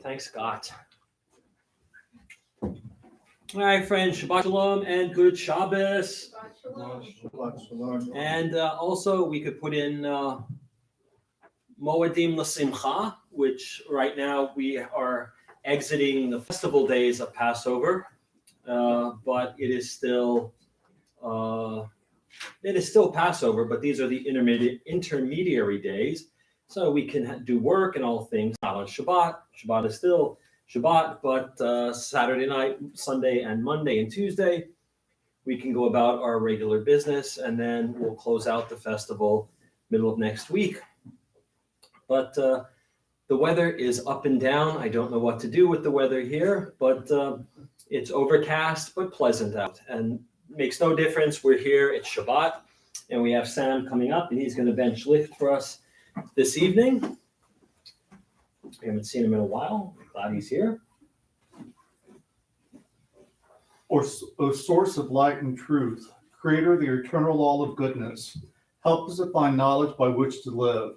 Thanks, Scott. All right, friends, Shabbat Shalom and good Shabbos. Shabbat Shalom. And also, we could put in Moedim L'Simcha, which right now we are exiting the festival days of Passover, but it is still Passover. But these are the intermediary days, so we can do work and all things. Not on Shabbat. Shabbat is still Shabbat, but Saturday night, Sunday, and Monday and Tuesday, we can go about our regular business, and then we'll close out the festival middle of next week. But the weather is up and down. I don't know what to do with the weather here, but it's overcast but pleasant out, and makes no difference. We're here. It's Shabbat, and we have Sam coming up, and he's going to bench lift for us this evening. We haven't seen him in a while. Glad he's here. O source of light and truth, creator of the eternal law of goodness, help us to find knowledge by which to live.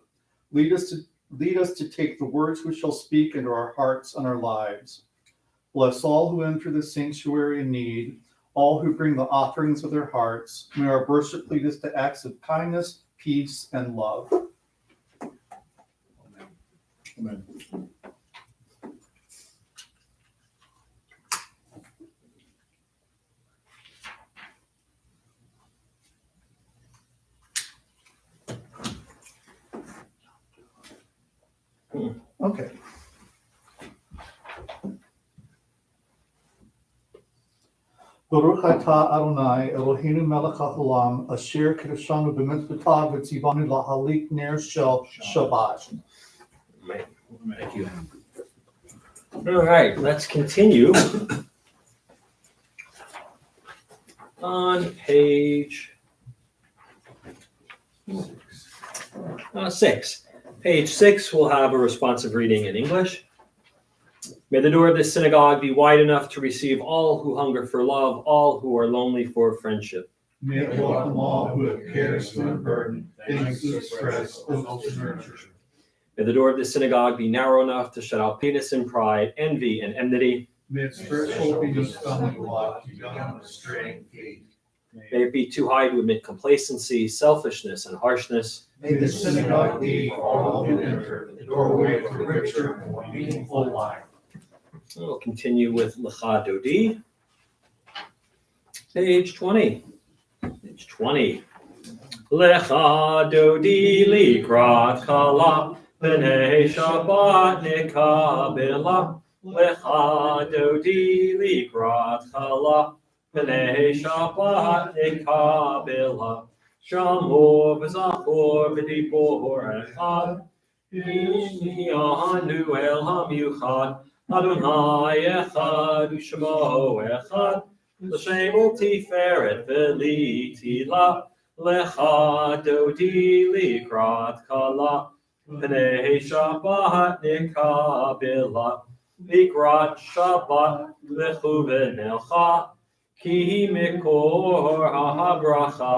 Lead us to take the words we shall speak into our hearts and our lives. Bless all who enter the sanctuary in need, all who bring the offerings of their hearts. May our worship lead us to acts of kindness, peace, and love. Amen. Okay. Baruch atah Adonai Eloheinu melech haolam asher kiddushanu b'mitzvotav v'tzivanu lahalik ner shel Shabbat. Thank you. All right, let's continue on page 6. Page 6, we'll have a responsive reading in English. May the door of this synagogue be wide enough to receive all who hunger for love, all who are lonely for friendship. May it welcome all who have cares and burden, things to express, hopes to nurture. May the door of this synagogue be narrow enough to shut out pettiness and pride, envy and enmity. May its spiritual be the stumbling block to young straying feet. May it be too high to admit complacency, selfishness, and harshness. May the synagogue be for all who enter, the doorway to a richer, more meaningful life. We'll continue with Lecha Dodi. Page 20. Page 20. Lecha Dodi likrat kala, b'nei Shabbat nikabela. Lecha Dodi likrat kala, b'nei Shabbat nikabela. Shamor v'zachor v'dibor echad, Yihanu el hamiuchad, Adonai echad u'shemo echad, L'shem u'tiferet v'litila, Lecha Dodi likrat kala, B'nei Shabbat nikabela, Likrat Shabbat lechu v'nelcha, Ki mikor ha'bracha,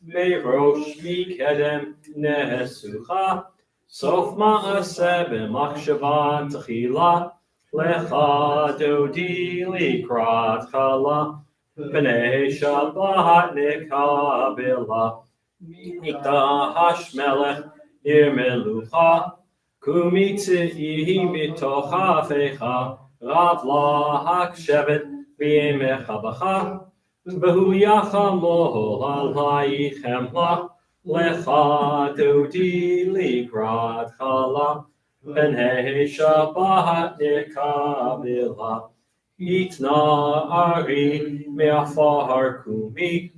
Merosh mikedem nesucha, Sof ma'aseh b'machshava tchila, Lecha Dodi likrat kala, B'nei Shabbat nikabela, Mikdash melech ir melucha, Kumitzihi mitocha fecha, Rav lahak shevet v'yemecha bacha, V'hu yachamol alaychem la, Lecha Dodi likrat chala, B'nei Shabbat nikabela, Itna ari me'afar kumi,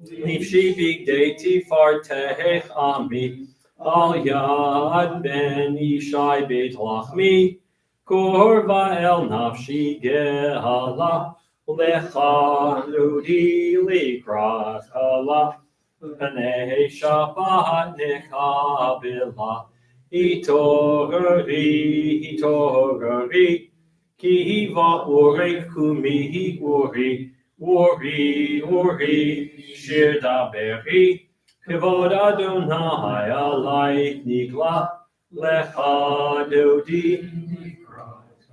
Nifshi bigdei tifartech ami, Al yad ben Yishai beit lachmi, Korva el nafshi gehala, Lecha Dodi likrat kala, B'nei Shabbat nikabela, Hitogari, Ki va'orei kumi ori, shir daberi, Kevod Adonai alayk nikla, Lecha Dodi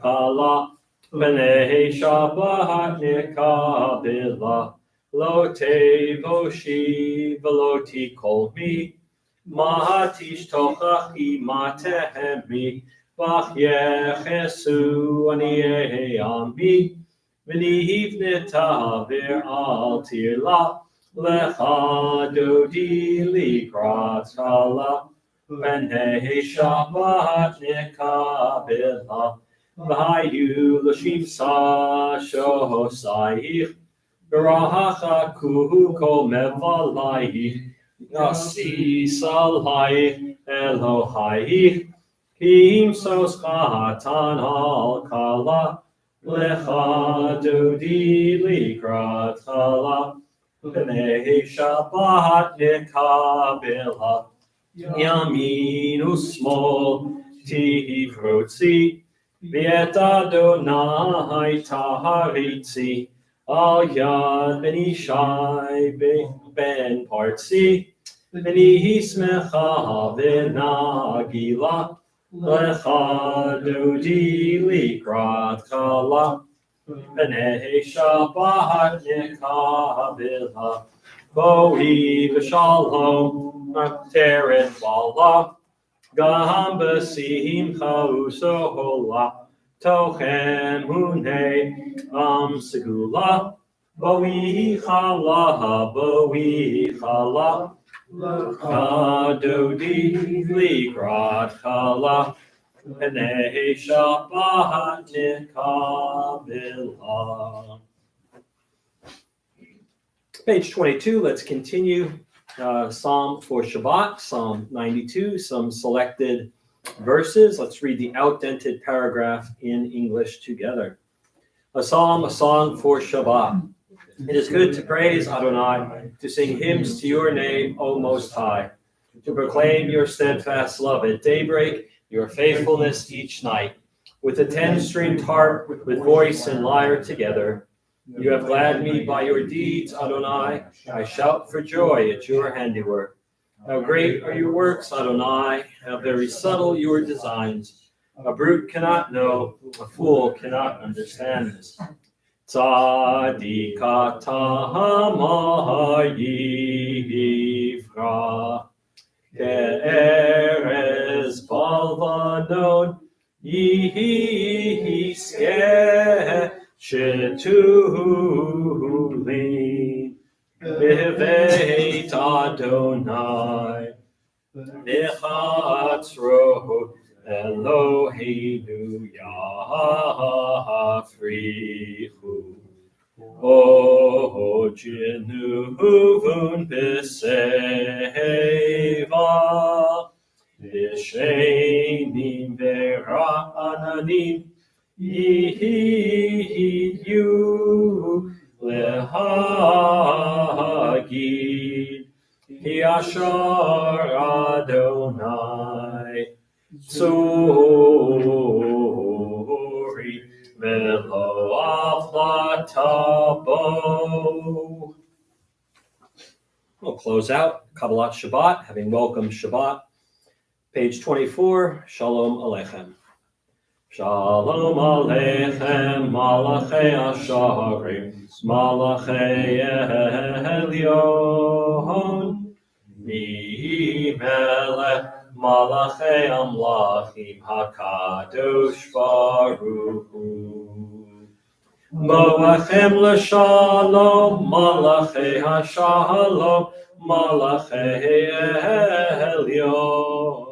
Kala B'nei Shabbat Nikabila Lo Tevoshi V'lo Tikol Mi Mahatish Tochach Imatehemi Vach Yechesu Ani Ami V'nihivneta V'al Tirla Lecha Dodi Likrat Kala B'nei Shabbat Nikabila V'hayu L'shimsa Shohosayich V'rahacha Kuhu Kol Mevalayich Nasi Salhayich Elohayich Kim Sos Chatan Al Kala Lecha Dodi Likrat Kala B'nei Shabbat Nikabila Yamin Usmol Tivrotzi V'et Adonai Taharitzi Al Yad Ben Ishai Ben Partzi V'nismecha V'nagila Lecha Dodi Likrat Kala B'nei Shabbat Nikabila Bohi V'shalom Teret Bala Gam B'sim Chausohola Tochem Munei Segula Bohi Chala Kadodi Likrat Chala B'nei Shabbat Nikabila. Page 22, let's continue. Psalm for Shabbat, Psalm 92, some selected verses. Let's read the outdented paragraph in English together. A psalm, a song for Shabbat. It is good to praise Adonai, to sing hymns to your name, O Most High, to proclaim your steadfast love at daybreak, your faithfulness each night, with a 10-stringed harp, with voice and lyre together. You have gladdened me by your deeds, Adonai. I shout for joy at your handiwork. How great are your works, Adonai. How very subtle your designs. A brute cannot know, a fool cannot understand this. Tzadikata yifra ke'erez balvanon yihiske Shetuli B'veit Adonai V'chatzro Eloheinu Yafrichu O Jinuvun B'seva V'shenim V'ra'ananim Yihiyu lehagid Ki ashar Adonai Tzori velo aflatabo. We'll close out Kabbalat Shabbat, having welcomed Shabbat. Page 24, Shalom Aleichem. Shalom Aleichem, Malachei Asharim, Malachei Elyon, Mimelech, Malachei Amlachim, HaKadosh Baruch Hu. Moachem L'Shalom, Malachei HaShalom, Malachei Elyon.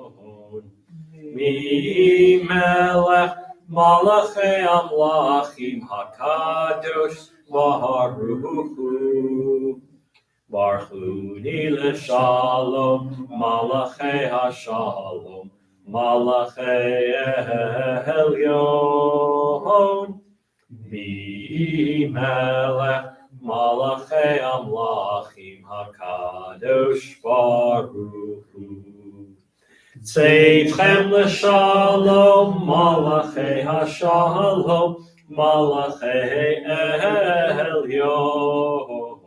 Mimelech Malachei Amlachim HaKadosh Baruch Hu. Barchuni L'Shalom Malachei HaShalom Malachei Elyon. Mimelech Malachei Amlachim HaKadosh Baruch Hu. Tzeitchem l'shalom, malachei hashalom, malachei elyon.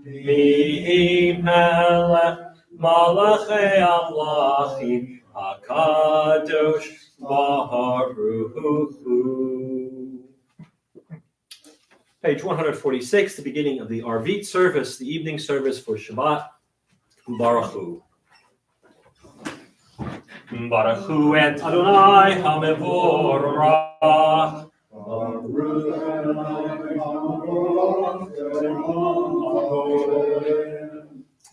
Mimelech malachei amlachim, hakadosh Baruch Hu. Page 146, the beginning of the Arvit service, the evening service for Shabbat. Baruch Hu. Baruch Hu et Adonai HaMevorach.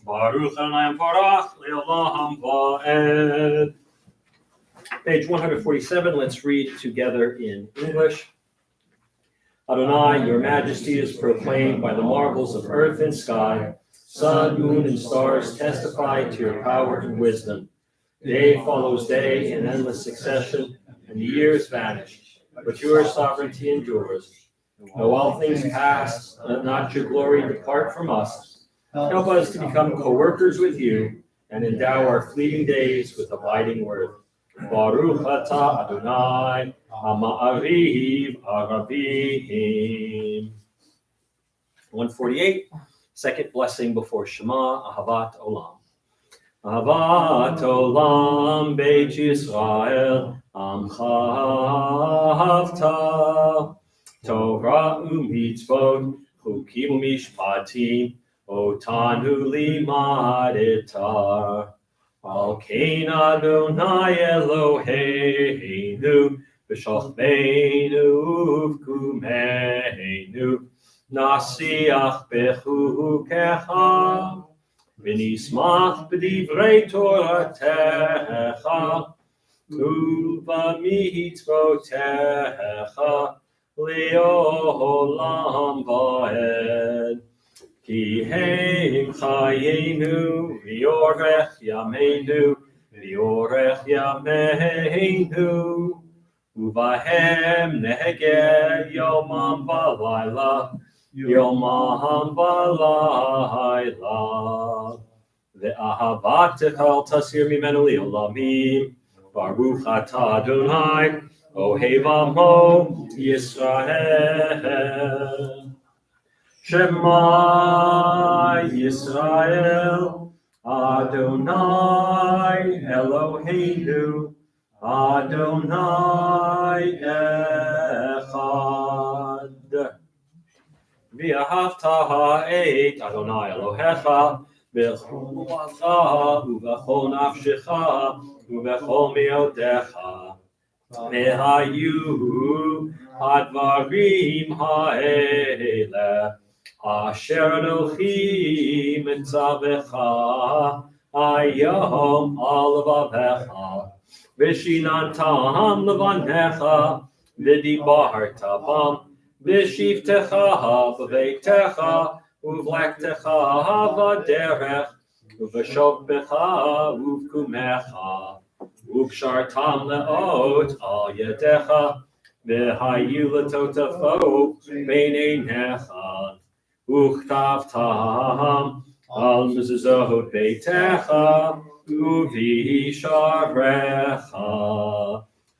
Baruch Adonai HaMevorach Le'olam Va'ed. Page 147, let's read together in English. Adonai, your majesty is proclaimed by the marvels of earth and sky. Sun, moon, and stars testify to your power and wisdom. Day follows day in endless succession, and the years vanish. But your sovereignty endures. Though all things pass, let not your glory depart from us. Help us to become co-workers with you, and endow our fleeting days with abiding worth. Baruch atah Adonai, Ha'ma'ariv Arabim. 148, second blessing before Shema, Ahavat Olam. Ahavat Olam Beit Yisrael, Amcha Ahavta, Torah u'mitzvot, Chukim u'mishpatim, Otanu limadeta. Al Kain Adonai Eloheinu, B'shochbeinu u'vkumeinu, Nasiach bechukecha, V'nismach b'divrei Toratecha, U'b'mitzvotecha, Le'olam va'ed. Ki heim chayenu, v'yorech yameinu, v'yorech yameinu, uvahem nehege yomam v'layla, yomam v'layla. Ve'ahavatech al tasir mimenu li'olamim, Baruch atah Adonai, ohev amo Yisrael. Shema Yisrael, Adonai Eloheinu, Adonai Echad. V'ahavta ha'et Adonai Elohecha, b'cholacha u'b'chol nafshecha u'b'chol me'odecha. Mehayu advarim ha'ele, Asher Anochi mitzavecha, Ayom al levavecha, V'shinantam levanecha, V'dibarta bam, V'shivtecha b'veitecha, Uvlektecha v'derech, Uv'shokbecha uvkumecha, Uvshartam leot al yedecha, V'hayu letotafo b'neinecha, Uchtavtam al mezuzot beitecha, uvisharecha.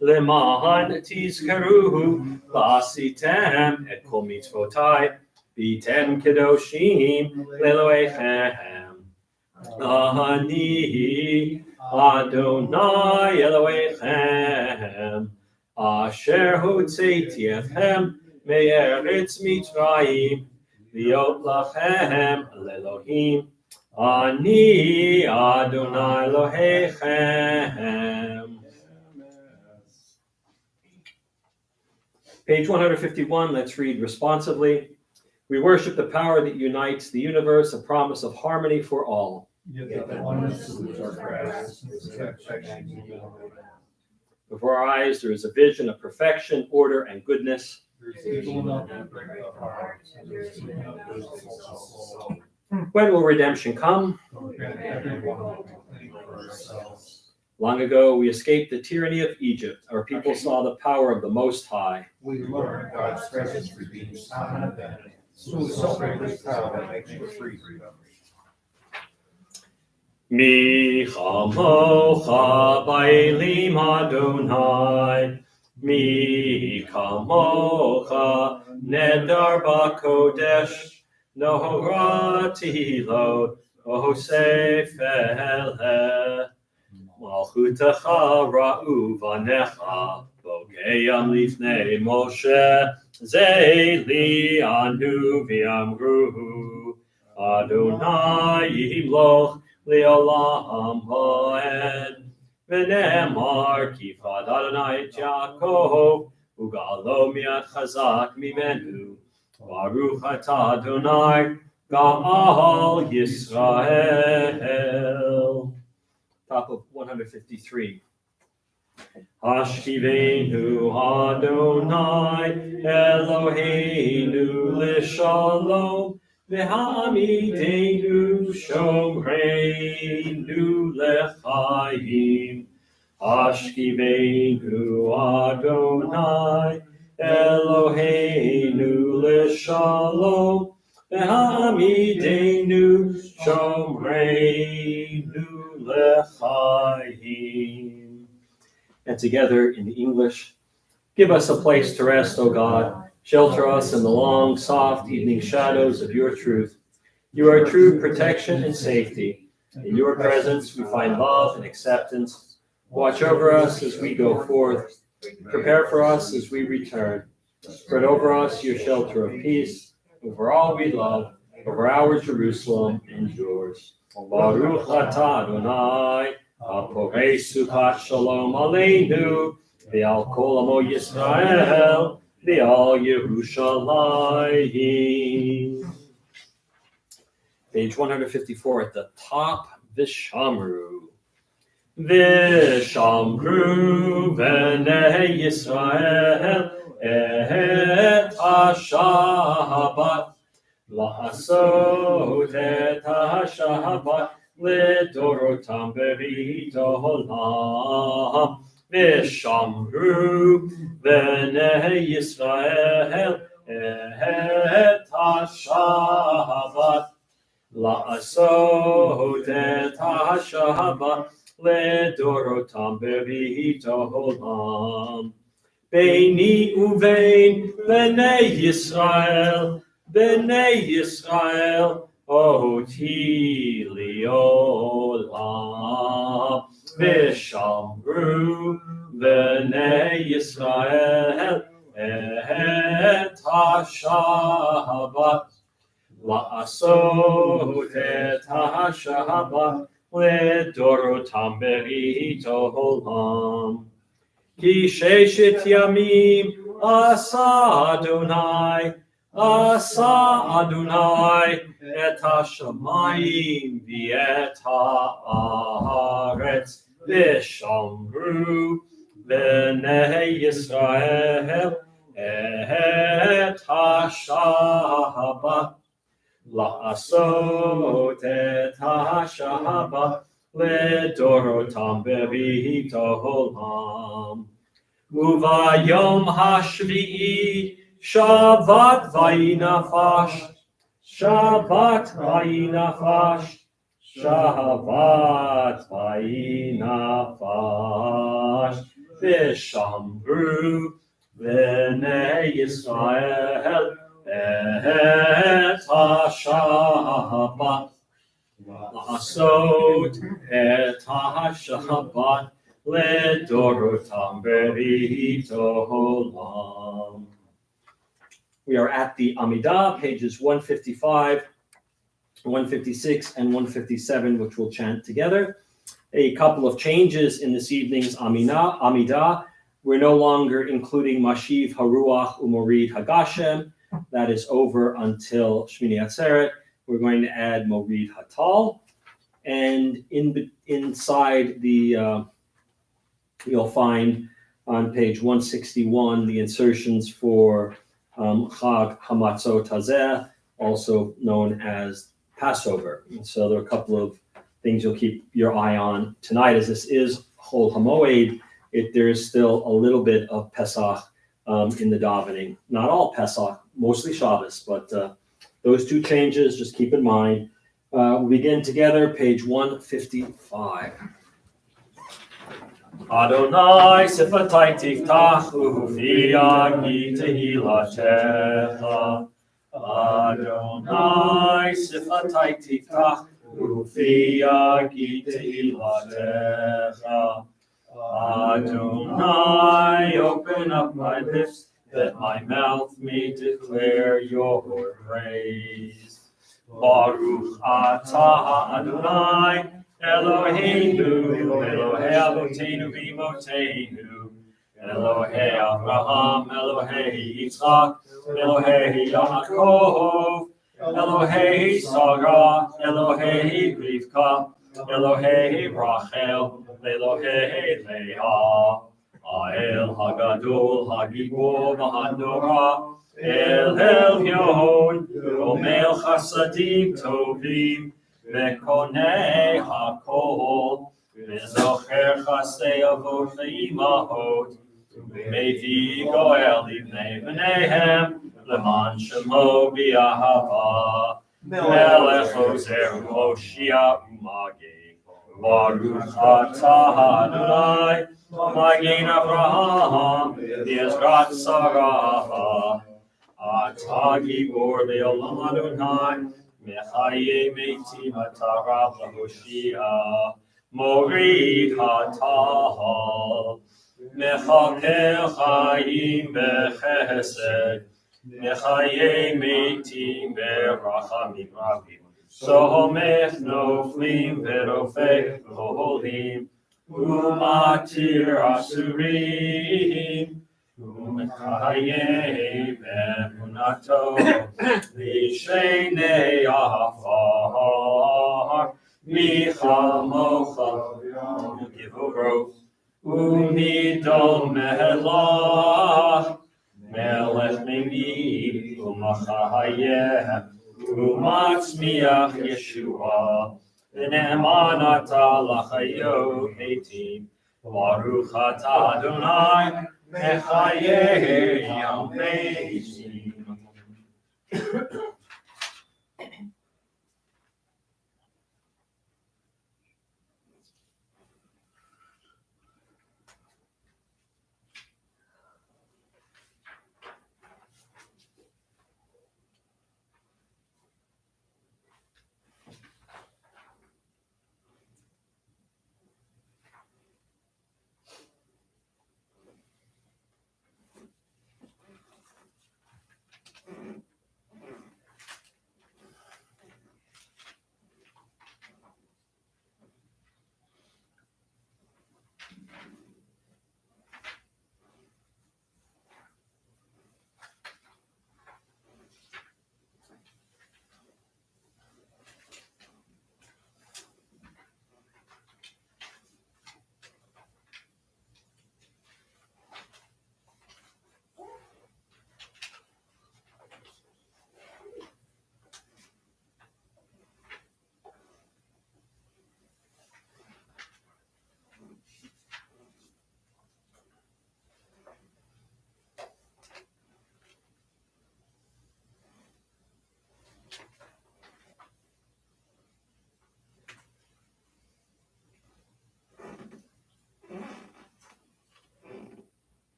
Leman tizkaruhu v'asitem et kol mitzvotai, v'tem kedoshim leloechem. Ani Adonai Eloechem, asher hotzeiti etchem me'eretz Mitzrayim, V'yot lachem l'Elohim, ani Adonai Elohechem. Page 151, let's read responsively. We worship the power that unites the universe, a promise of harmony for all. Before our eyes, there is a vision of perfection, order, and goodness. When will redemption come? Long ago, we escaped the tyranny of Egypt. Our people saw the power of the Most High. We learned God's presence redeems time and vanity. So we celebrate this power that makes you free. Mi chamocha ba'elim Adonai, mi kamocha nedar ba'kodesh, nohorati lo osef eleh. Malchutecha ra'u vanecha, bogeyam lifnei Moshe, Zeli anu v'amruhu, Adonai yimloch le'olam ha'ed, v'ne'emar kifad Adonai et Yaakov, ugalo mi'at chazak mimenu, Baruch atah Adonai, Ga'al Yisrael. Top of 153. Hashivenu Adonai Eloheinu l'shalom v'hamidenu shomreinu l'chaim. Hashivenu Adonai Eloheinu l'shalom v'hamidenu shomreinu l'chaim. And together in the English, give us a place to rest, O God. Shelter us in the long, soft evening shadows of your truth. You are true protection and safety. In your presence we find love and acceptance. Watch over us as we go forth. Prepare for us as we return. Spread over us your shelter of peace, over all we love, over our Jerusalem and yours. Baruch atah Adonai, haporei sukat shalom aleinu, ve'al kol amo Yisrael, ve'al Yerushalayim. Page 154 at the top, Vishamru. Vishamru v'nei Yisrael, et ha-Shabbat, La'asot et ha-Shabbat לדורותם ברית העולם, ושמרו בני ישראל את השבת, לעשות את השבת לדורותם ברית העולם. ביני ובין בני ישראל, אותי לעולם, ושמרו בני ישראל את השבת, לעשות את השבת לדורותם ברית העולם. כי ששת ימים עשה אדוני את השמיים ואת הארץ, ושמרו בני ישראל את השבת, לעשות את השבת לדורותם ברית העולם. וביום השביעי שבת ויהי נפש, שבת ויהי נפש, שבת ויהי נפש, ושמרו בני ישראל את השבת, לעשות את השבת לדורותם ברית העולם. We are at the Amidah, pages 155, 156, and 157, which we'll chant together. A couple of changes in this evening's Amidah. We're no longer including Mashiv Haruach Umorid Hagashem. That is over until Shmini Atzeret. We're going to add Morid Hatal. And inside the, you'll find on page 161 the insertions for Chag Hamatzot Hazeh, also known as Passover. And so there are a couple of things you'll keep your eye on tonight, as this is Chol HaMoed. There is still a little bit of Pesach in the davening. Not all Pesach, mostly Shabbos, but those two changes, just keep in mind. We'll begin together, page 155. Adonai sifatai tiftach ufi agi tehilatecha. Adonai sifatai tiftach Ufia ki tehilatecha. Adonai, open up my lips, that my mouth may declare your praise. Baruch atah Adonai, Eloheinu, Elohei Avotenu v'Imotenu, Elohei Avraham, Elohei Yitzchak, Elohei Yaakov, Elohei Sarah, Elohei Rivka, Elohei Rachel, Elohei Leah, Ha'el Hagadol, Hagibor, V'Hanora, El Elyon, Romel Chasadim Tovim, Mekonei HaKol, Mezocher Chasei Avot Le'imahot, Mevi Goel Livnei B'neihem, Leman Shemo B'Ahava, Melech Ozer U'Moshia U'Magin, Baruch atah Adonai, Magin Avraham, V'Ezrat Sarah, Atah Gibor Le'olam Adonai, Mechaye Meitim Atah Lahoshia, Morid Hatahal, Mechakel Chayim Bechesed, Mechaye Meitim Berachamim Rabim, Somech Noflim Verofei Cholim, Umatir Asurim, Umechaye Be'emunato, Lishnei Afar, Michal Mochel Givoro, Umidol Melach, Melech Mimi, Umachaye, Umatzmiach Yeshua, V'ne'emanata l'chayot heitim, Baruch atah Adonai, Mechaye Yamesim.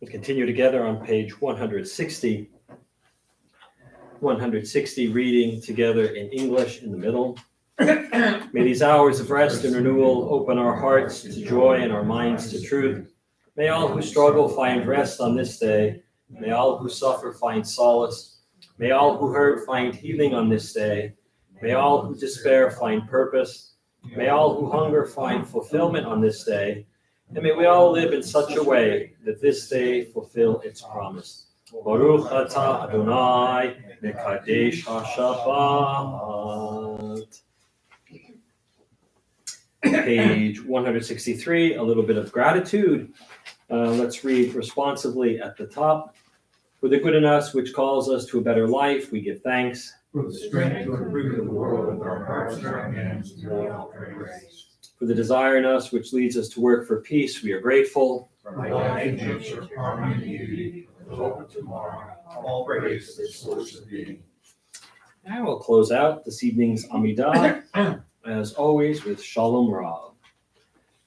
We continue together on page 160. 160, reading together in English in the middle. May these hours of rest and renewal open our hearts to joy and our minds to truth. May all who struggle find rest on this day. May all who suffer find solace. May all who hurt find healing on this day. May all who despair find purpose. May all who hunger find fulfillment on this day. And may we all live in such a way that this day fulfill its promise. Baruch atah Adonai, Mekadesh HaShabbat. Page 163, a little bit of gratitude. Let's read responsively at the top. For the good in us, which calls us to a better life, we give thanks. For the strength to improve the world with our hearts and our hands, we all praise. For the desire in us which leads us to work for peace, we are grateful. For life and nature, harmony and unity, the hope of tomorrow, all praise the source of being. Now we'll close out this evening's Amidah, as always, with Shalom Rav.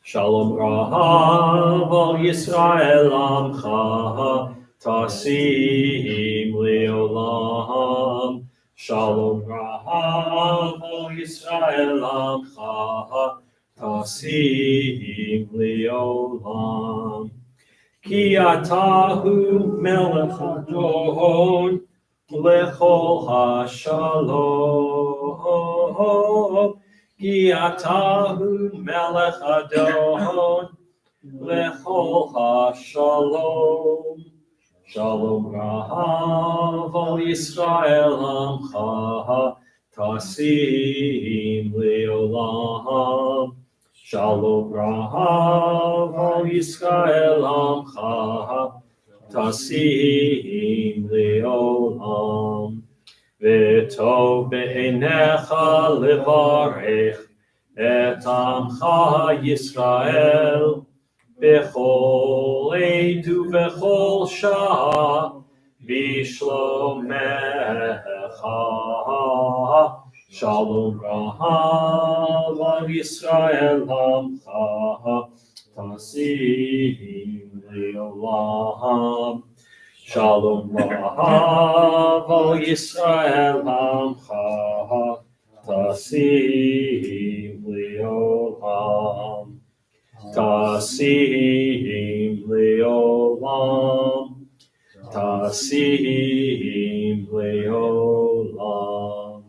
Shalom Rav al Yisrael Amcha, Tasim Leolam. Shalom Rav al Yisrael Amcha, Tasim Leolam. Ki atahu melech adon, lechol hashalom. Ki atahu melech adon, lechol hashalom. Shalom Rav al Yisrael Amcha, Tasim Leolam. Shalom Rav al Yisrael Amcha, Tasim Leolam. V'tov be'einecha levarech et Amcha Yisrael b'chol etu v'chol shah b'shlomecha. Shalom Rav al Yisrael Amcha, Tasim Leolam. Shalom Rav al Yisrael Amcha, Tasim Leolam. Tasim Leolam. Tasim Leolam.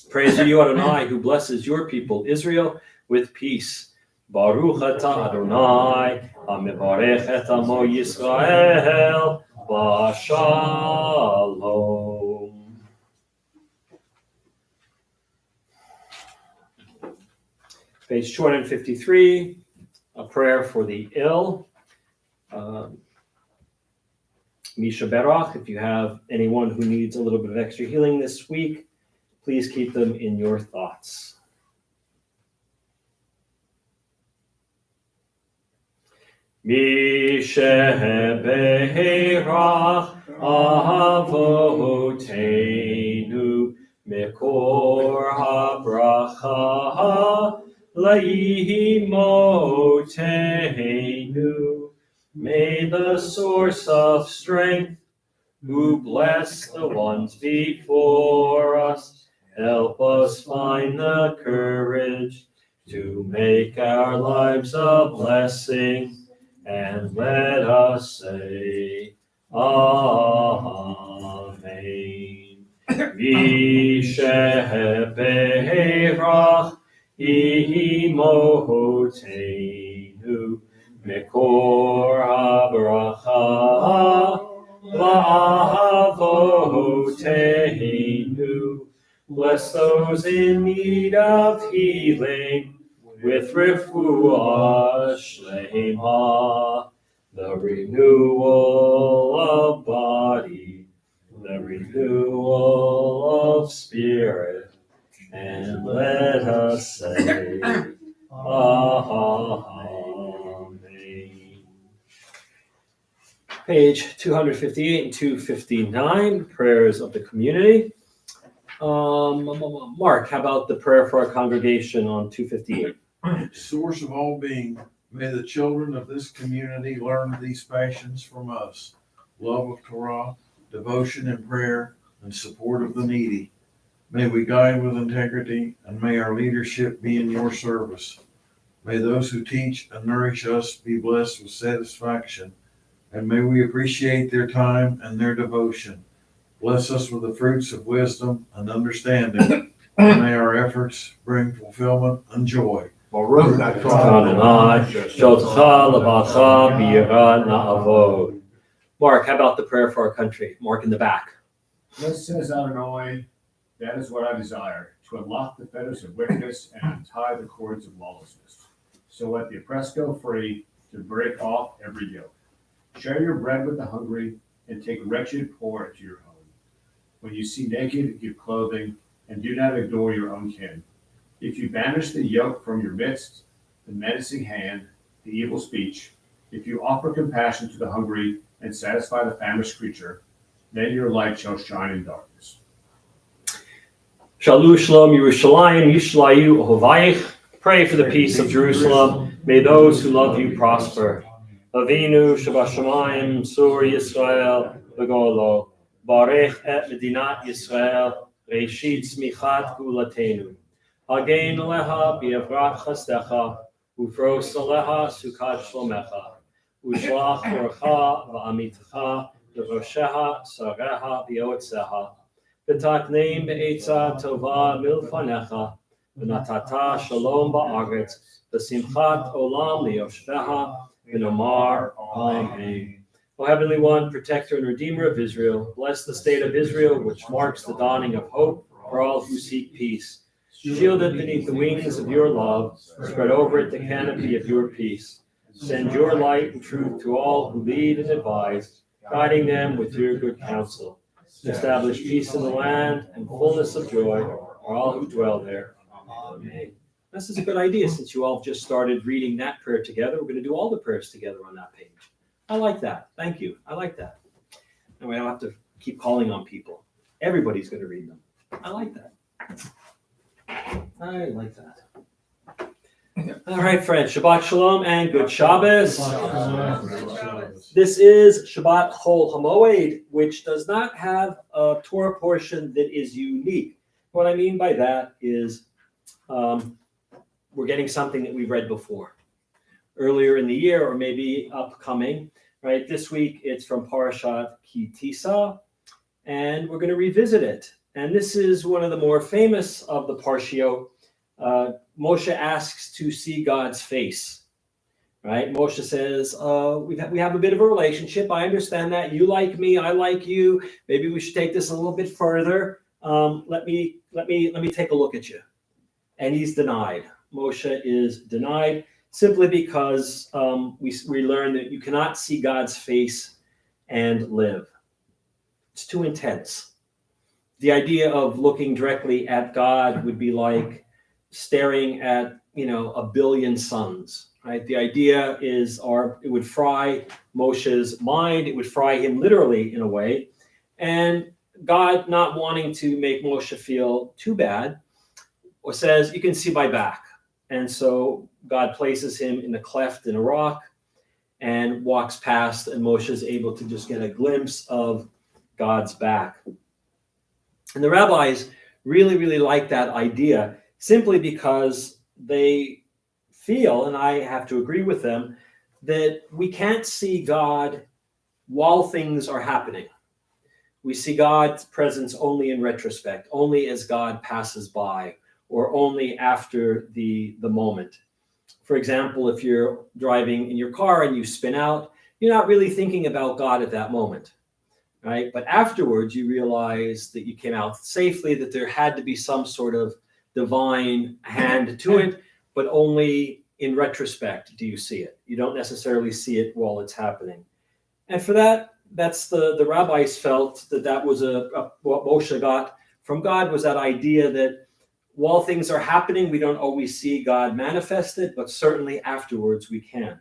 Praise to you, Adonai, who blesses your people, Israel, with peace. Baruch atah Adonai, hamevarech et amo Yisrael, b'shalom. Page 253, a prayer for the ill. Misha Berach, if you have anyone who needs a little bit of extra healing this week, please keep them in your thoughts. Misha Berach Avoteinu Mekor HaBracha Laimotenu. May the source of strength, who bless the ones before us, help us find the courage to make our lives a blessing, and let us say, Amen. V'sheberach imotenu Mekor HaBracha La'avoteinu. Bless those in need of healing with refuah shlema, the renewal of body, the renewal of spirit, and let us say, Amen. Page 258 and 259, prayers of the community. Mark, how about the prayer for our congregation on 258? Source of all being, may the children of this community learn these passions from us: love of Torah, devotion and prayer, and support of the needy. May we guide with integrity, and may our leadership be in your service. May those who teach and nourish us be blessed with satisfaction, and may we appreciate their time and their devotion. Bless us with the fruits of wisdom and understanding, and may our efforts bring fulfillment and joy. Baruch Adonai, Sholcha Levacha B'Yira Na'avod. Mark, how about the prayer for our country? Mark in the back. Thus says Adonai, that is what I desire, to unlock the fetters of wickedness and untie the cords of lawlessness. So let the oppressed go free, to break off every yoke. Share your bread with the hungry, and take wretched poor into your home. When you see naked, give clothing, and do not ignore your own kin. If you banish the yoke from your midst, the menacing hand, the evil speech, if you offer compassion to the hungry and satisfy the famished creature, then your light shall shine in darkness. Shalu Shalom Yerushalayim Yishlayu Ohavayich. Pray for the peace of Jerusalem. May those who love you prosper. Avinu Shabashamayim Sur Yisrael Begolo. Barech et Medinat Yisrael. Reshit Smichat Gulatenu. Hagein Aleha Biavrat Chastecha. Ufros Aleha Sukat Shlomecha. Ushlach Orcha Va'amitecha. Devosheha Sareha Bioetzeha. V'takneim be'etza tova milfanecha, v'natata shalom ba'aretz, v'simchat olam liyoshveha, v'nomar amen. O Heavenly One, Protector and Redeemer of Israel, bless the state of Israel, which marks the dawning of hope for all who seek peace. Shield it beneath the wings of your love, spread over it the canopy of your peace. Send your light and truth to all who lead and advise, guiding them with your good counsel. Establish peace in the land and fullness of joy for all who dwell there. Amen. This is a good idea since you all just started reading that prayer together. We're going to do all the prayers together on that page. I like that. Thank you. I like that. And we don't have to keep calling on people. Everybody's going to read them. I like that. I like that. All right, friends. Shabbat Shalom and good Shabbos. This is Shabbat Chol HaMoed, which does not have a Torah portion that is unique. What I mean by that is we're getting something that we've read before, earlier in the year or maybe upcoming. Right, this week it's from Parashat Ki Tisa, and we're going to revisit it. And this is one of the more famous of the Parshiot. Moshe asks to see God's face. Right? Moshe says, we have a bit of a relationship. I understand that. You like me, I like you. Maybe we should take this a little bit further. Let me take a look at you. And he's denied. Moshe is denied simply because we learn that you cannot see God's face and live. It's too intense. The idea of looking directly at God would be like staring at, a billion suns. Right? The idea is, it would fry Moshe's mind. It would fry him literally in a way. And God, not wanting to make Moshe feel too bad, or says, you can see my back. And so God places him in a cleft in a rock and walks past, and Moshe is able to just get a glimpse of God's back. And the rabbis really, really like that idea simply because they feel, and I have to agree with them, that we can't see God while things are happening. We see God's presence only in retrospect, only as God passes by, or only after the moment. For example, if you're driving in your car and you spin out, you're not really thinking about God at that moment, right? But afterwards, you realize that you came out safely, that there had to be some sort of divine hand to it, but only in retrospect do you see it. You don't necessarily see it while it's happening. And for that, that's the rabbis felt that was what Moshe got from God, was that idea that while things are happening, we don't always see God manifested, but certainly afterwards we can.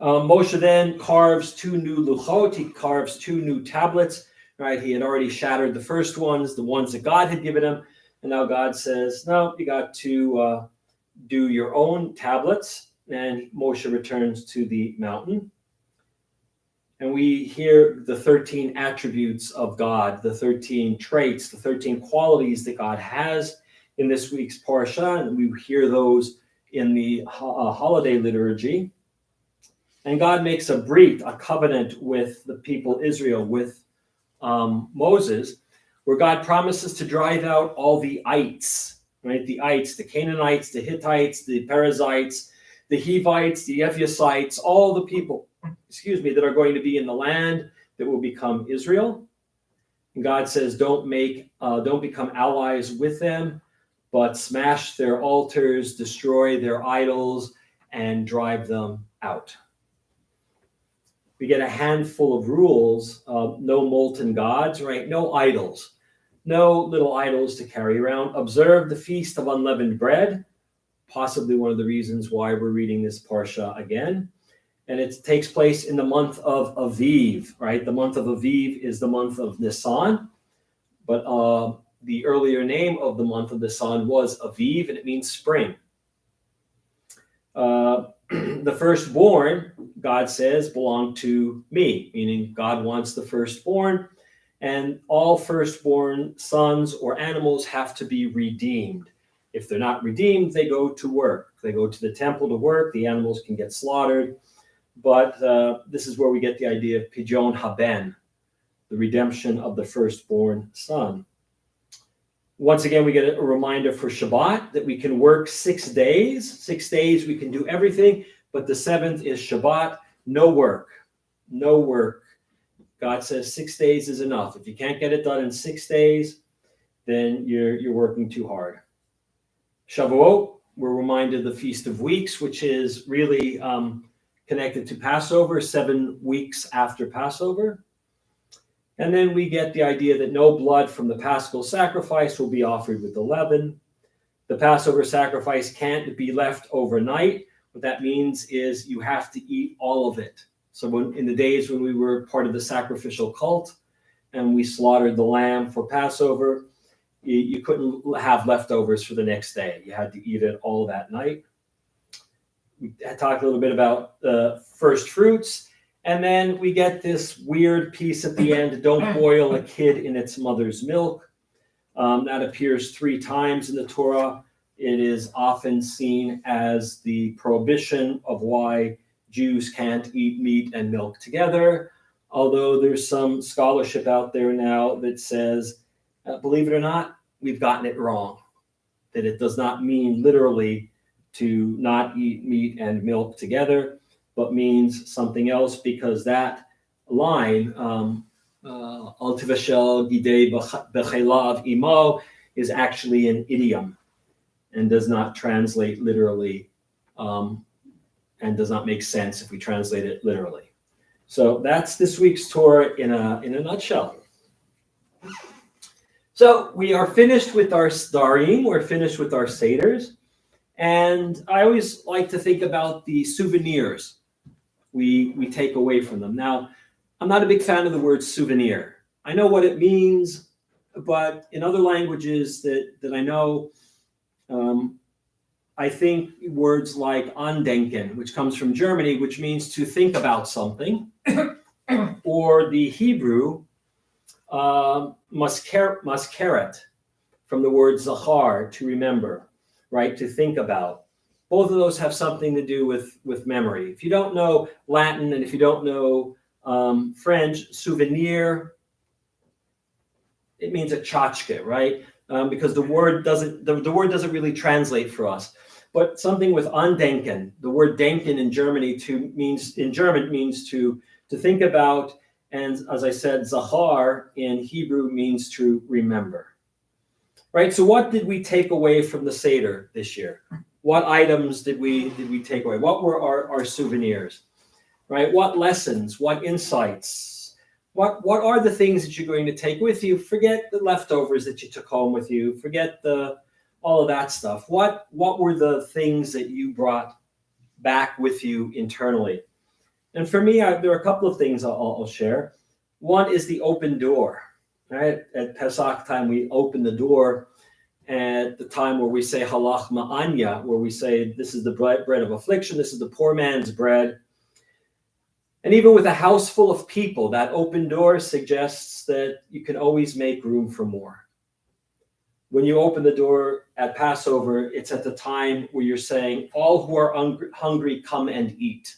Moshe then carves 2 new luchot. He carves 2 new tablets. Right? He had already shattered the first ones, the ones that God had given him. And now God says, no, you got to do your own tablets. And Moshe returns to the mountain. And we hear the 13 attributes of God, the 13 traits, the 13 qualities that God has in this week's Parsha. And we hear those in the holiday liturgy. And God makes a brit, a covenant with the people Israel, with Moses, where God promises to drive out all the ites, right? The ites, the Canaanites, the Hittites, the Perizzites, the Hivites, the Jebusites, all the people, that are going to be in the land that will become Israel. And God says, don't become allies with them, but smash their altars, destroy their idols, and drive them out. We get a handful of rules, no molten gods, right? No idols. No little idols to carry around. Observe the Feast of Unleavened Bread, possibly one of the reasons why we're reading this Parsha again. And it takes place in the month of Aviv, right? The month of Aviv is the month of Nisan, but the earlier name of the month of Nisan was Aviv, and it means spring. The firstborn, God says, belong to me, meaning God wants the firstborn, and all firstborn sons or animals have to be redeemed. If they're not redeemed, they go to work. They go to the temple to work. The animals can get slaughtered. But this is where we get the idea of Pidyon Haben, the redemption of the firstborn son. Once again, we get a reminder for Shabbat that we can work 6 days. 6 days we can do everything, but the seventh is Shabbat, no work. No work. God says 6 days is enough. If you can't get it done in 6 days, then you're working too hard. Shavuot, we're reminded of the Feast of Weeks, which is really connected to Passover, 7 weeks after Passover. And then we get the idea that no blood from the Paschal sacrifice will be offered with the leaven. The Passover sacrifice can't be left overnight. What that means is you have to eat all of it. So in the days when we were part of the sacrificial cult and we slaughtered the lamb for Passover, you couldn't have leftovers for the next day. You had to eat it all that night. We talked a little bit about first fruits. And then we get this weird piece at the end, don't boil a kid in its mother's milk. That appears 3 times in the Torah. It is often seen as the prohibition of why Jews can't eat meat and milk together. Although there's some scholarship out there now that says, believe it or not, we've gotten it wrong. That it does not mean literally to not eat meat and milk together, but means something else, because that line, Al Tivashel Gidei B'Chelav Imo, is actually an idiom and does not translate literally, and does not make sense if we translate it literally. So that's this week's Torah in a nutshell. So we are finished with our Sdarim, we're finished with our Seders, and I always like to think about the souvenirs we take away from them. Now, I'm not a big fan of the word souvenir. I know what it means, but in other languages that I know, I think words like andenken, which comes from Germany, which means to think about something, or the Hebrew maskeret, from the word zachar, to remember, right, to think about. Both of those have something to do with memory. If you don't know Latin and if you don't know French, souvenir, it means a tchotchke, right? Because the word doesn't really translate for us. But something with andenken, the word denken in German means to think about, and as I said, zachar in Hebrew means to remember. Right? So what did we take away from the Seder this year? What items did we take away? What were our souvenirs? Right? What lessons? What insights? What are the things that you're going to take with you? Forget the leftovers that you took home with you. Forget all of that stuff. What were the things that you brought back with you internally? And for me, there are a couple of things I'll share. One is the open door. Right? At Pesach time, we open the door. At the time where we say halach ma'anya, where we say this is the bread of affliction, this is the poor man's bread. And even with a house full of people, that open door suggests that you can always make room for more. When you open the door at Passover, it's at the time where you're saying, all who are hungry, come and eat.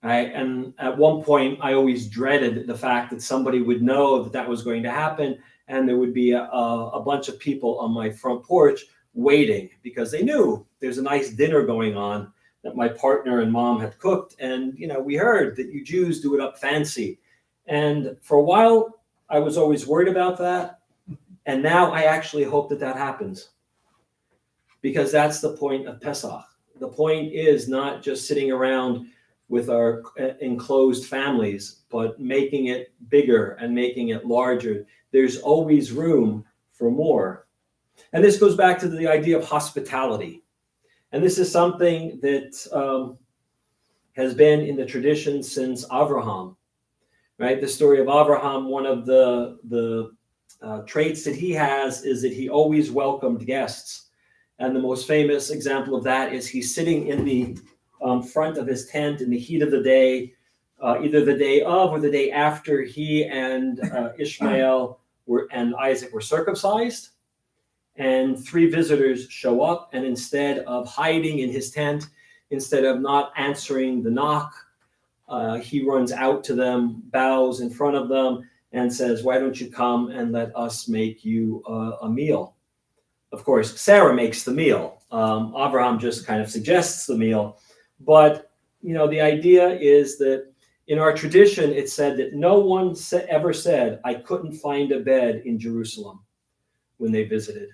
Right? And at one point, I always dreaded the fact that somebody would know that was going to happen, and there would be a bunch of people on my front porch waiting because they knew there's a nice dinner going on that my partner and mom had cooked. And, we heard that you Jews do it up fancy. And for a while, I was always worried about that. And now I actually hope that happens, because that's the point of Pesach. The point is not just sitting around with our enclosed families, but making it bigger and making it larger. There's always room for more. And this goes back to the idea of hospitality. And this is something that has been in the tradition since Abraham, right? The story of Abraham, one of the traits that he has is that he always welcomed guests. And the most famous example of that is he's sitting in the front of his tent in the heat of the day, either the day of or the day after he and Ishmael and Isaac were circumcised. And 3 visitors show up, and instead of hiding in his tent, instead of not answering the knock, he runs out to them, bows in front of them, and says, "Why don't you come and let us make you a meal?" Of course, Sarah makes the meal. Abraham just kind of suggests the meal. But, the idea is that in our tradition, it's said that no one ever said, "I couldn't find a bed in Jerusalem," when they visited.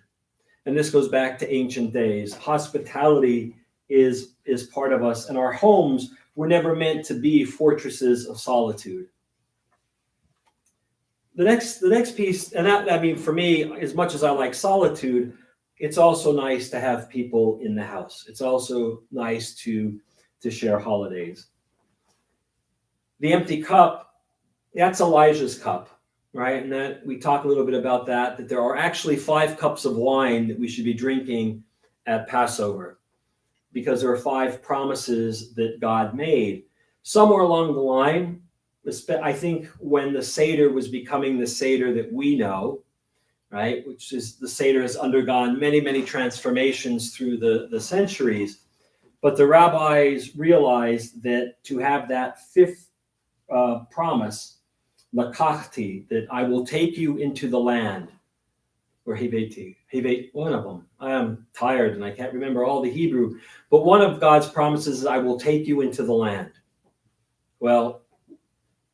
And this goes back to ancient days. Hospitality is part of us, and our homes were never meant to be fortresses of solitude. The next piece, and that, for me, as much as I like solitude, it's also nice to have people in the house. It's also nice to share holidays. The empty cup, that's Elijah's cup. Right, and that we talk a little bit about that there are actually 5 cups of wine that we should be drinking at Passover, because there are 5 promises that God made. Somewhere along the line, I think when the Seder was becoming the Seder that we know, right, which is the Seder has undergone many, many transformations through the centuries, but the rabbis realized that to have that 5th promise, Lakachti, that I will take you into the land, or Hiveti, one of them. I am tired and I can't remember all the Hebrew, but one of God's promises is I will take you into the land. Well,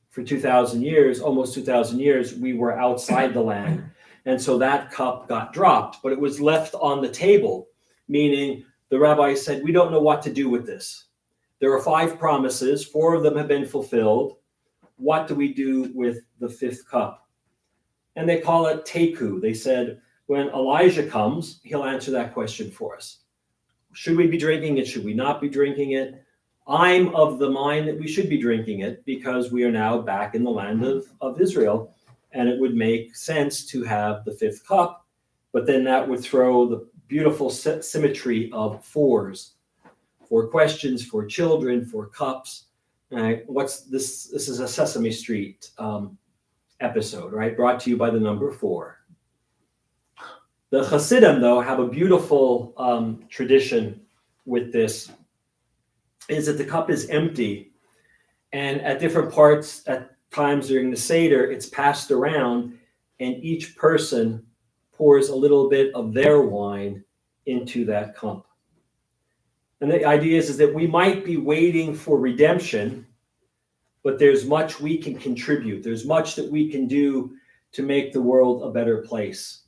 for 2,000 years, almost 2,000 years, we were outside the land. And so that cup got dropped, but it was left on the table, meaning the rabbi said, we don't know what to do with this. There are 5 promises, 4 of them have been fulfilled. What do we do with the 5th cup? And they call it teku. They said, when Elijah comes, he'll answer that question for us. Should we be drinking it? Should we not be drinking it? I'm of the mind that we should be drinking it, because we are now back in the land of Israel, and it would make sense to have the 5th cup, but then that would throw the beautiful symmetry of 4s. 4 questions, 4 children, 4 cups. What's this? This is a Sesame Street episode, right? Brought to you by the number 4. The Hasidim, though, have a beautiful tradition with this, is that the cup is empty. And at different parts, at times during the Seder, it's passed around, and each person pours a little bit of their wine into that cup. And the idea is that we might be waiting for redemption, but there's much we can contribute. There's much that we can do to make the world a better place.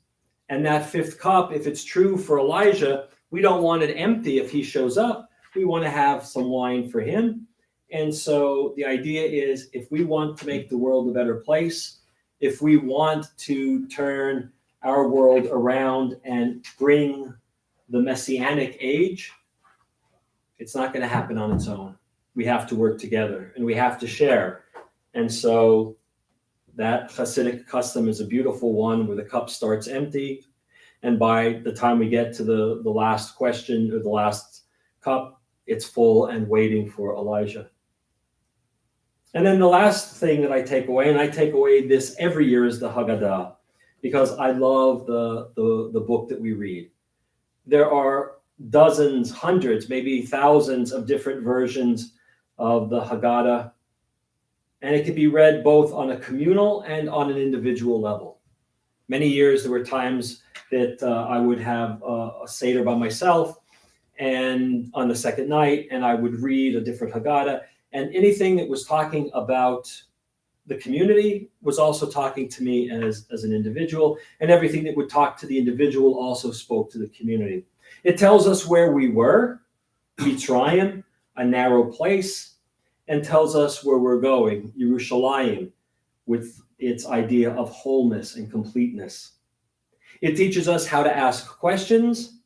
And that 5th cup, if it's true for Elijah, we don't want it empty if he shows up. We want to have some wine for him. And so the idea is, if we want to make the world a better place, if we want to turn our world around and bring the Messianic age, it's not going to happen on its own. We have to work together, and we have to share. And so that Hasidic custom is a beautiful one, where the cup starts empty, and by the time we get to the last question or the last cup, it's full and waiting for Elijah. And then the last thing that I take away, and I take away this every year, is the Haggadah, because I love the book that we read. There are dozens, hundreds, maybe thousands of different versions of the Haggadah, and it can be read both on a communal and on an individual level. Many years there were times that I would have a Seder by myself, and on the second night, and I would read a different Haggadah, and anything that was talking about the community was also talking to me as an individual, and everything that would talk to the individual also spoke to the community. It tells us where we were, Mitzrayim, a narrow place, and tells us where we're going, Yerushalayim, with its idea of wholeness and completeness. It teaches us how to ask questions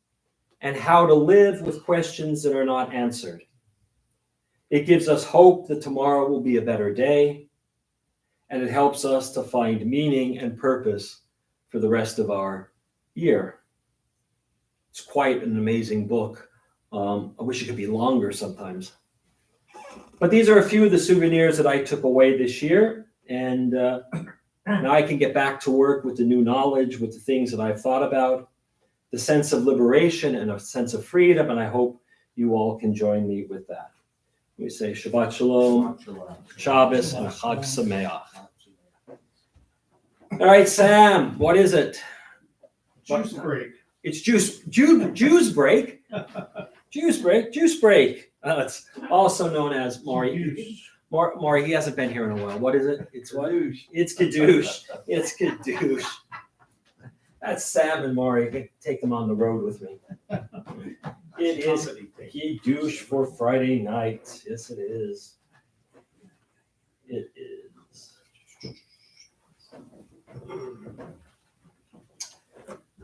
and how to live with questions that are not answered. It gives us hope that tomorrow will be a better day, and it helps us to find meaning and purpose for the rest of our year. It's quite an amazing book. I wish it could be longer sometimes. But these are a few of the souvenirs that I took away this year, and now I can get back to work with the new knowledge, with the things that I've thought about, the sense of liberation and a sense of freedom, and I hope you all can join me with that. We say Shabbat Shalom, Shabbos, and Chag Sameach. All right, Sam, what is it? Juice break. It's Juice Break. Juice Break. It's also known as Maury. Maury, he hasn't been here in a while. What is it? It's what? It's Kiddush. It's Kiddush. That's Sam and Maury. Take them on the road with me. It is Kiddush for Friday night. Yes, it is. It is.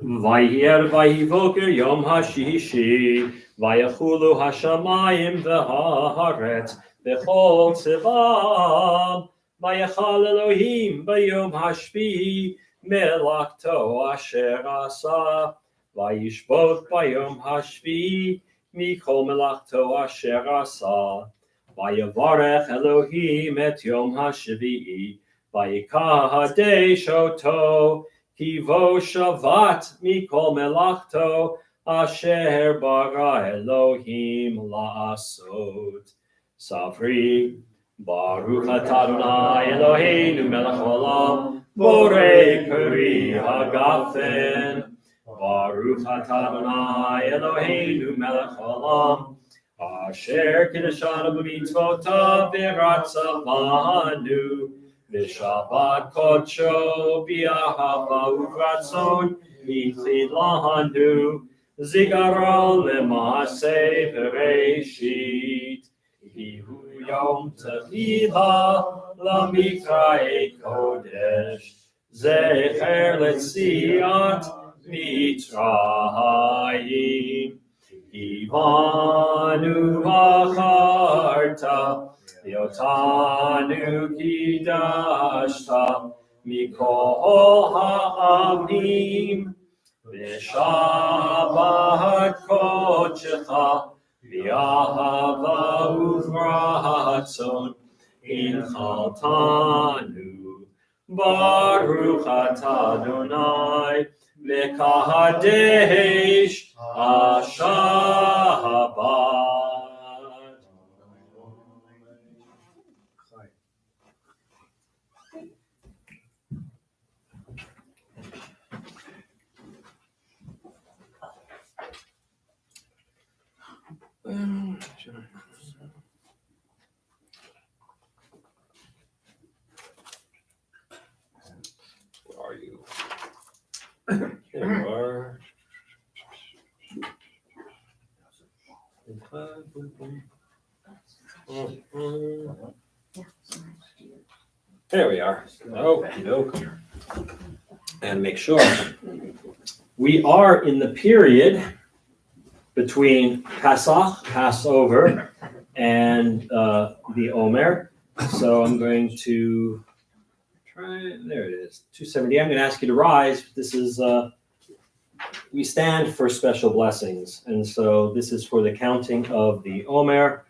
Vayher vayvoker yom hashishi vayachulu hashamayim v'haaretz v'chol tzivam vayachal Elohim b'yom hashvi'i melachto asher asa vayishbot b'yom hashvi'i mikol melachto asher asa vayavarech Elohim et yom hashvi'i vayikadesh oto Kivo shavat mikol melachto asher bara Elohim la'asot. Savri Baruch atah Adonai Eloheinu melech olam borei peri hagafen. Baruch atah Adonai Eloheinu melech olam asher kiddushanu b'mitzvotav v'ratzavanu. V'shabbat kodsho b'ahava uvratzon yichid lanu zigaro lema'aseh v'reishit Hihu yom tefila lamikra'ei kodesh zecher letziat mitzrayim Ivanu v'acharta Yotanu kidashta mikol ha'amim v'shabbat kodshecha v'ahava uvratzon inchaltanu Baruch atah Adonai mekadesh hashabbat. Where are you? There you are. There we are. Okey-doke. And make sure. We are in the period between Pasach, Passover, and the Omer. So I'm going to try, there it is, 270. I'm going to ask you to rise. This is, we stand for special blessings. And so this is for the counting of the Omer.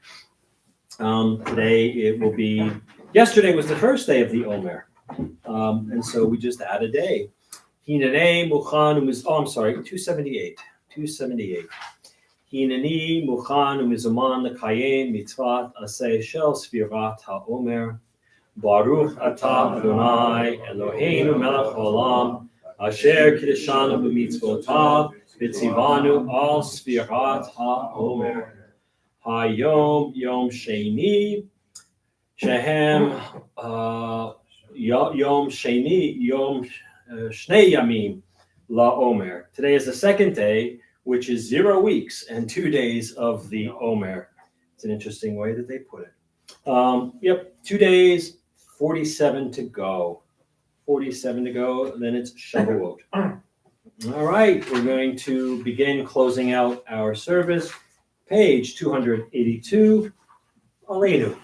Today it will be, yesterday was the first day of the Omer. And so we just add a day. Hinanei Muchan, I'm sorry, 278. 278. Hinani Muchan Umizuman Kayem Mitzvat Aseh Shel Sfirat HaOmer Baruch Atah Adonai Eloheinu Melech Olam Asher Kiddushanu B'mitzvotav V'tzivanu Al Sfirat HaOmer Hayom Yom Sheni Shehem Yom Sheni Yom Shnei Yamim LaOmer. Today is the second day, which is 0 weeks and 2 days of the Omer. It's an interesting way that they put it. Yep, 2 days, 47 to go. 47 to go, and then it's Shavuot. All right, we're going to begin closing out our service. Page 282, Aleinu.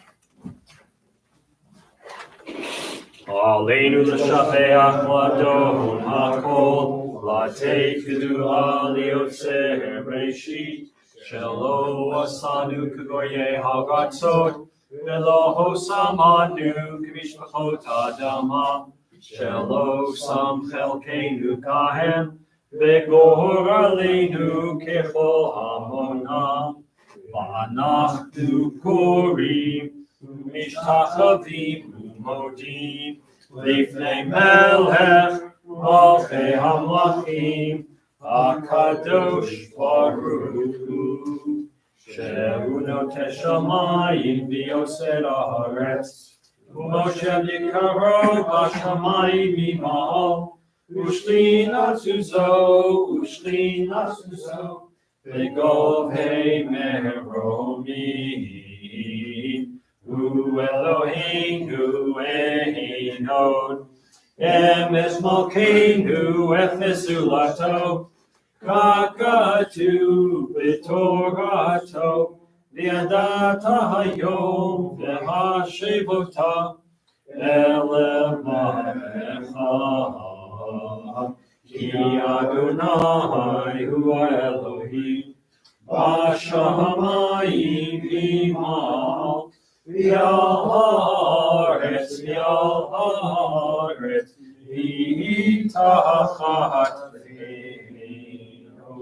Aleinu l'shapeach l'adon hakol, l'atei kedua liotzer breshit, shelo asanu k'goyei haratzot, velo hosamanu k'mishpachot adama, shelo sam chelkeinu kahem, v'gor aleinu kechol hamonam, v'anachnu korim, mishtachavim u'modim, lifnei melech, malchei hamlachim, HaKadosh Baruch Hu, shehu noteh shamayim v'yoser haaretz, u'moshe yikaro b'shamayim mima'al, Ushli natzuzo, v'govhei meromim, Hu Eloheinu Einod, Emes Malkeinu Efes Ulato, Kakatu B'Torato, V'yadata Hayom V'hashevota, Elemacha. Ki Adonai Hu Elohim, B'shamayim v'mal, v'al haaretz v'tachat v'eino.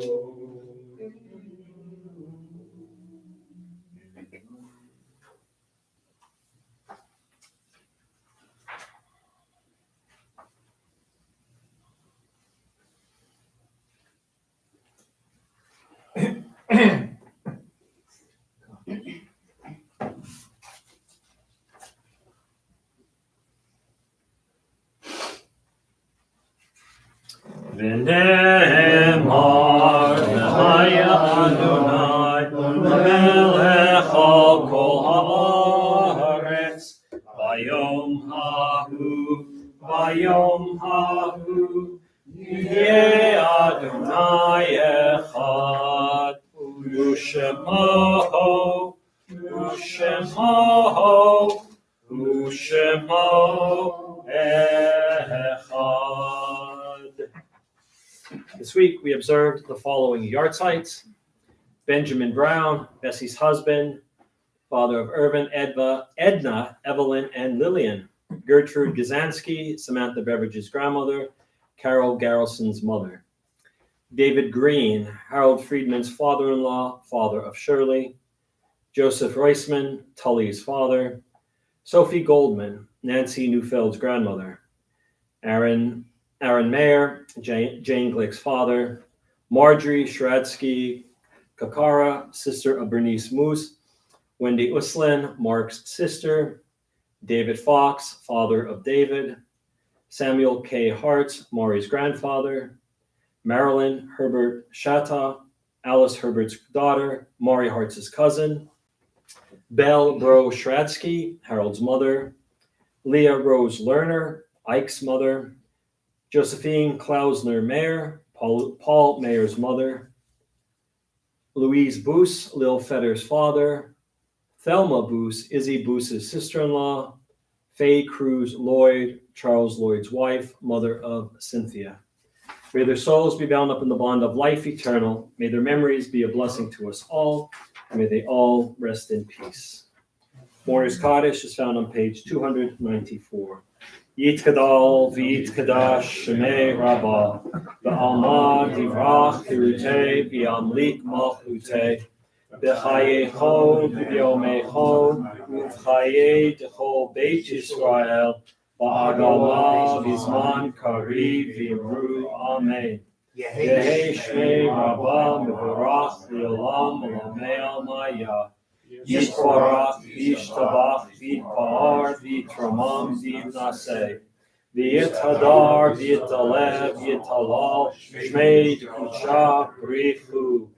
V'ne'emar v'haya Adonai melech al kol haaretz v'yom hahu yeh Adonai echad u'shemo echad. This week we observed the following yahrzeits: Benjamin Brown, Bessie's husband, father of Irvin, Edna, Evelyn, and Lillian; Gertrude Gazansky, Samantha Beveridge's grandmother; Carol Garrison's mother; David Green, Harold Friedman's father-in-law, father of Shirley; Joseph Reisman, Tully's father; Sophie Goldman, Nancy Neufeld's grandmother; Aaron Mayer, Jane Glick's father; Marjorie Shradsky Kakara, sister of Bernice Moose; Wendy Uslin, Mark's sister; David Fox, father of David; Samuel K. Hartz, Maury's grandfather; Marilyn Herbert Shatta, Alice Herbert's daughter, Maury Hartz's cousin; Belle Bro Shradsky, Harold's mother; Leah Rose Lerner, Ike's mother; Josephine Klausner Mayer, Paul Mayer's mother; Louise Boos, Lil Fetter's father; Thelma Boos, Izzy Boos's sister-in-law; Faye Cruz Lloyd, Charles Lloyd's wife, mother of Cynthia. May their souls be bound up in the bond of life eternal. May their memories be a blessing to us all. And may they all rest in peace. Mourner's Kaddish is found on page 294. Yitkadal v'yitkadash shemei rabbah, v'alma divrach kirutei v'yamlik malchutei, b'chayechon v'yomechon, v'chayei d'chol Beit Yisrael, ba'agama v'zman kariv v'imru amen. Yehei shmei rabbah mevorach v'olam olamei almaya. Yisparach, Yishtabach, Yitpar, Yitramam, Yitnaseh, Yithadar, Yitalev, Yitalal, Shmei, Kucha, Brichu,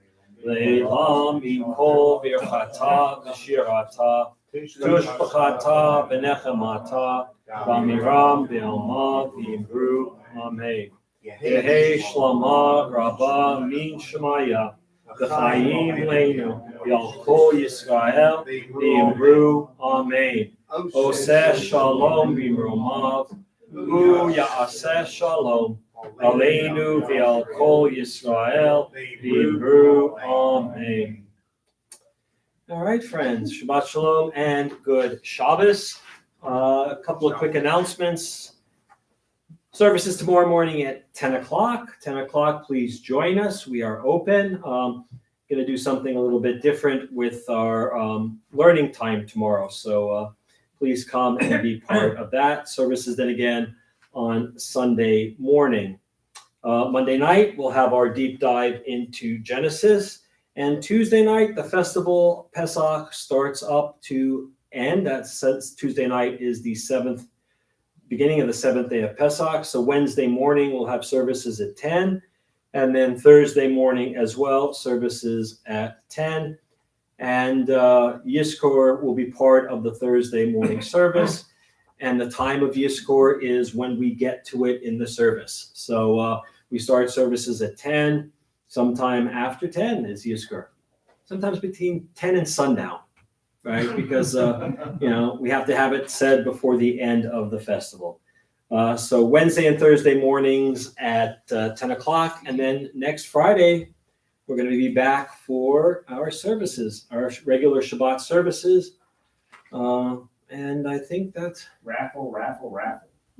Leilam, Imkol, Birchata, V'shirata, Tushbachata Benechamata Bamiram Be'alma V'imru Amen. Yehi Shlama Rabba Min Shemaya V'chaim Leinu V'al Kol Yisrael V'imru Amen. Oseh Shalom B'mrumav Hu Ya'aseh Shalom Aleinu V'al Kol Yisrael V'imru Amen. All right, friends, Shabbat Shalom and good Shabbos. A couple of quick announcements. Services tomorrow morning at 10 o'clock. 10 o'clock, please join us. We are open. Going to do something a little bit different with our learning time tomorrow. So please come and be part of that. Services then again on Sunday morning. Monday night, we'll have our deep dive into Genesis. And Tuesday night, the festival Pesach starts up to end. That says Tuesday night is the beginning of the seventh day of Pesach. So Wednesday morning, we'll have services at 10. And then Thursday morning as well, services at 10. And Yizkor will be part of the Thursday morning service. And the time of Yizkor is when we get to it in the service. So we start services at 10. Sometime after 10 is Yizkor. Sometimes between 10 and sundown, right? Because, we have to have it said before the end of the festival. So Wednesday and Thursday mornings at 10 o'clock. And then next Friday, we're going to be back for our services, our regular Shabbat services. And I think that's... Raffle.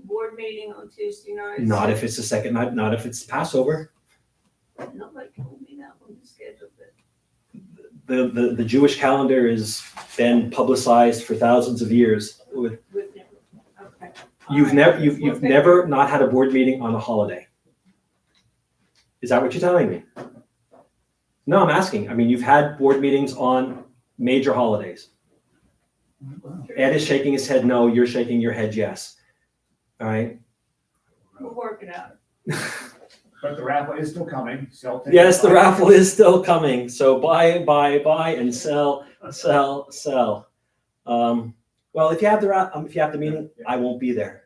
Board meeting on Tuesday night. Not if it's the second night, not if it's Passover. Nobody told me that when you scheduled it. The Jewish calendar has been publicized for thousands of years. We've never, okay. You've never not had a board meeting on a holiday. Is that what you're telling me? No, I'm asking. I mean, you've had board meetings on major holidays. Ed is shaking his head no, you're shaking your head yes. All right. We'll work it out. But the raffle is still coming. Yes, the raffle is still coming. So buy, and sell. Well, if you have the meeting, I won't be there.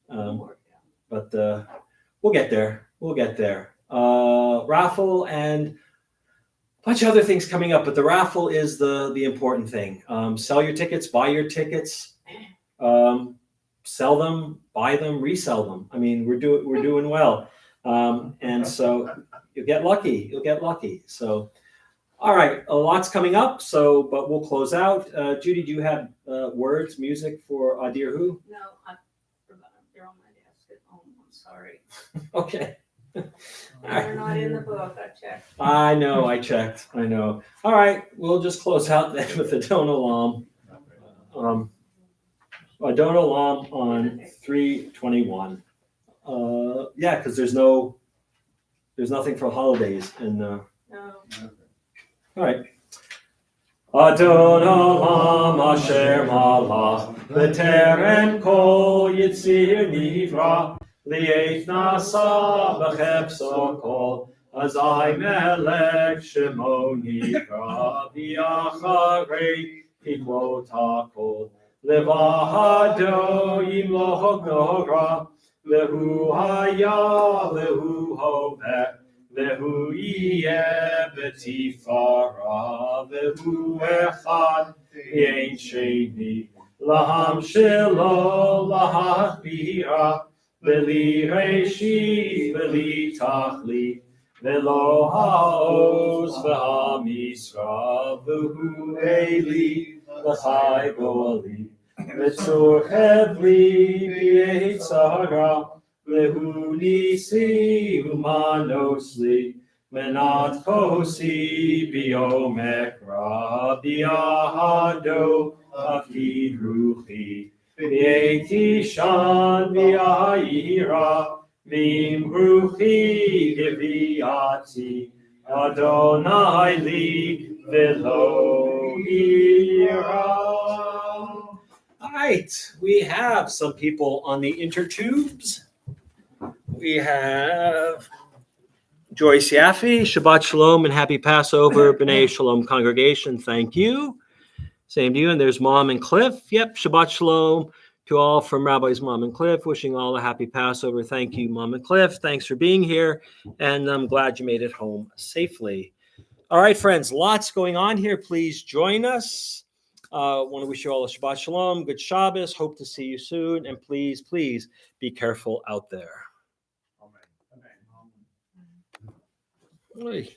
But we'll get there. Raffle and a bunch of other things coming up, but the raffle is the important thing. Sell your tickets, buy your tickets, sell them, buy them, resell them. I mean, we're doing well. And so you'll get lucky. So, all right, a lot's coming up. So, but we'll close out. Judy, do you have words, music for Adir Hu? No, I forgot. They're on my desk at home. I'm sorry. Okay. They're not in the book. I checked. I know. I checked. I know. All right, we'll just close out then with Adon Olam. Adon Olam on 3/21. Yeah, because there's nothing for holidays and No. all right. Adon Olam Asher Malach B'terem Kol Yitzir Nivra Li'et Nasa B'chepso Kol Azai Melech Shemo Nivra V'Acharei Tikwot HaKol Levahado Yimloch Nora Vehu haya, vehu hoveh, vehu yeh b'tifara, vehu echad yein sheni, laham shelo lahachbira, veli reshi, veli tachli, velo ha'oz v'ha'misra, vehu eli, l'chai go'ali. V'tzur chevli v'yetzara v'hu nisi umanosli menat kosi biomekra bi'ahado afid ruchi v'yeti shan v'yahira v'im ruchi v'yati Adonai li v'lo ira. All right, we have some people on the intertubes. We have Joyce Yaffe, Shabbat Shalom and Happy Passover, B'nai Shalom congregation, thank you. Same to you. And there's Mom and Cliff. Yep. Shabbat Shalom to all from Rabbis Mom and Cliff. Wishing all a happy Passover. Thank you, Mom and Cliff. Thanks for being here. And I'm glad you made it home safely. All right, friends, lots going on here. Please join us. Want to wish you all a Shabbat Shalom, good Shabbos. Hope to see you soon. And please, please be careful out there. Amen. Oy.